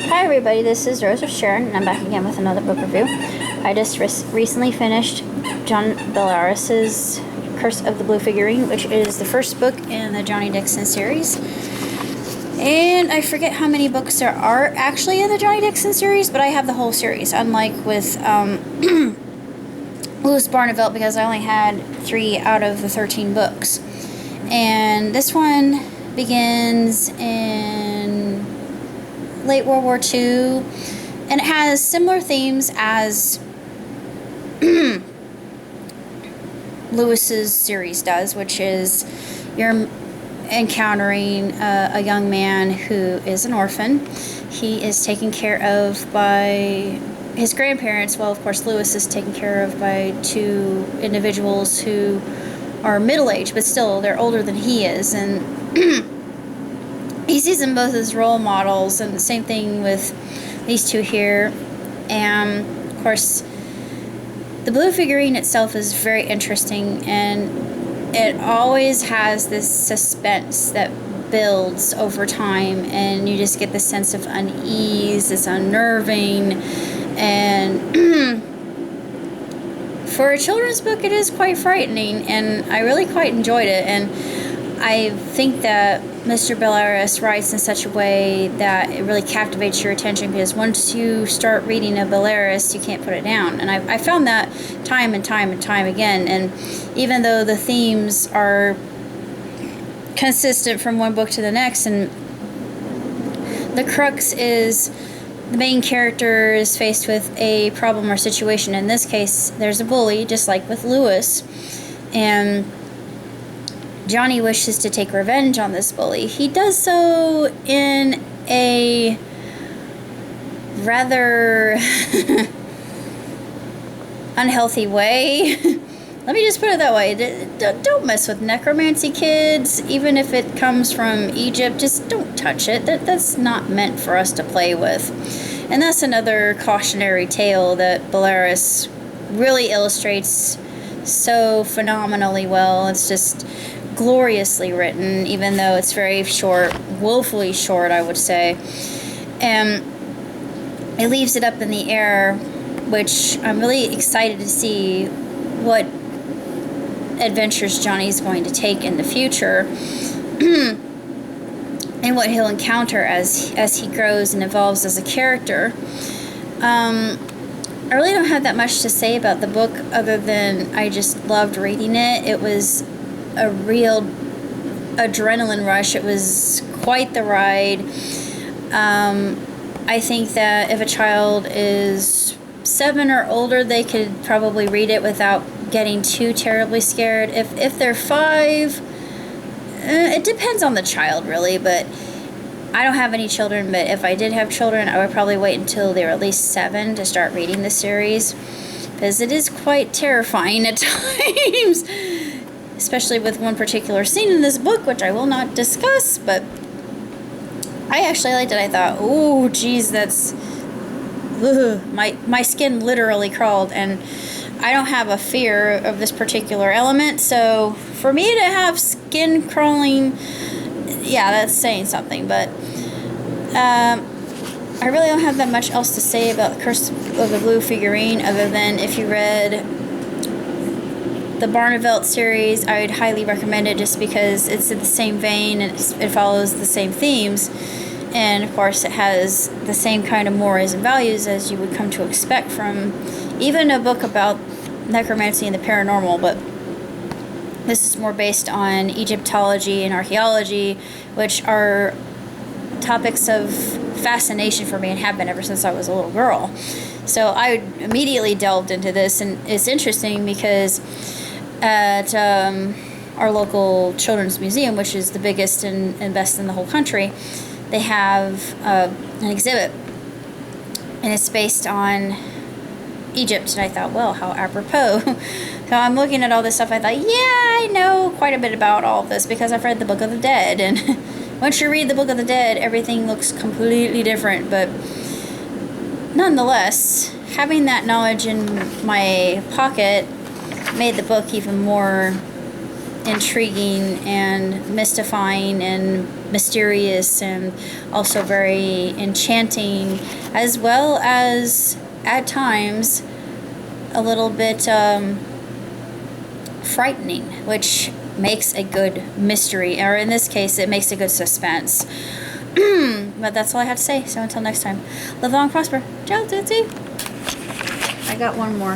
Hi everybody, this is Rose of Sharon, and I'm back again with another book review. I just recently finished John Bellaris's Curse of the Blue Figurine, which is the first book in the Johnny Dixon series. And I forget how many books there are actually in the Johnny Dixon series, but I have the whole series, unlike with Louis Barnevelt, because I only had 3 out of the 13 books. And this one begins in late World War II, and it has similar themes as Lewis's series does, which is you're encountering a young man who is an orphan. He is taken care of by his grandparents. Well, of course, Lewis is taken care of by 2 individuals who are middle-aged, but still they're older than he is, and he sees them both as role models, and the same thing with these 2 here. And of course, the blue figurine itself is very interesting, and it always has this suspense that builds over time, and you just get this sense of unease. It's unnerving, and for a children's book, it is quite frightening, and I really quite enjoyed it. And I think that Mr. Bellaris writes in such a way that it really captivates your attention, because once you start reading a Bellaris, you can't put it down. And I found that time and time and time again. And even though the themes are consistent from one book to the next, and the crux is the main character is faced with a problem or situation. In this case, there's a bully, just like with Lewis, and Johnny wishes to take revenge on this bully. He does so in a rather unhealthy way. Let me just put it that way. Don't mess with necromancy, kids. Even if it comes from Egypt, just don't touch it. That's not meant for us to play with. And that's another cautionary tale that Bellaris really illustrates so phenomenally well. It's just gloriously written, even though it's very short, woefully short, I would say. And it leaves it up in the air, which I'm really excited to see what adventures Johnny's going to take in the future and what he'll encounter as he grows and evolves as a character. I really don't have that much to say about the book, other than I just loved reading it. It was a real adrenaline rush. It was quite the ride. I think that if a child is 7 or older, they could probably read it without getting too terribly scared. If they're 5, it depends on the child, really, but I don't have any children, but if I did have children, I would probably wait until they were at least 7 to start reading the series, because it is quite terrifying at times, especially with one particular scene in this book, which I will not discuss. But I actually liked it. I thought, oh, geez, that's... Ugh, my skin literally crawled, and I don't have a fear of this particular element, so for me to have skin crawling, yeah, that's saying something. But I really don't have that much else to say about the Curse of the Blue Figurine, other than if you read the Barnevelt series, I would highly recommend it, just because it's in the same vein and it follows the same themes. And of course, it has the same kind of mores and values as you would come to expect from even a book about necromancy and the paranormal. But this is more based on Egyptology and archaeology, which are topics of fascination for me and have been ever since I was a little girl. So I immediately delved into this, and it's interesting because at our local children's museum, which is the biggest and best in the whole country, they have an exhibit, and it's based on Egypt. And I thought, well, how apropos. So I'm looking at all this stuff. I thought, yeah, I know quite a bit about all of this, because I've read the Book of the Dead. And once you read the Book of the Dead, everything looks completely different. But nonetheless, having that knowledge in my pocket made the book even more intriguing and mystifying and mysterious, and also very enchanting, as well as at times a little bit frightening, which makes a good mystery, or in this case it makes a good suspense. But that's all I have to say, so until next time, live long, prosper, ciao, Tootsie. I got one more.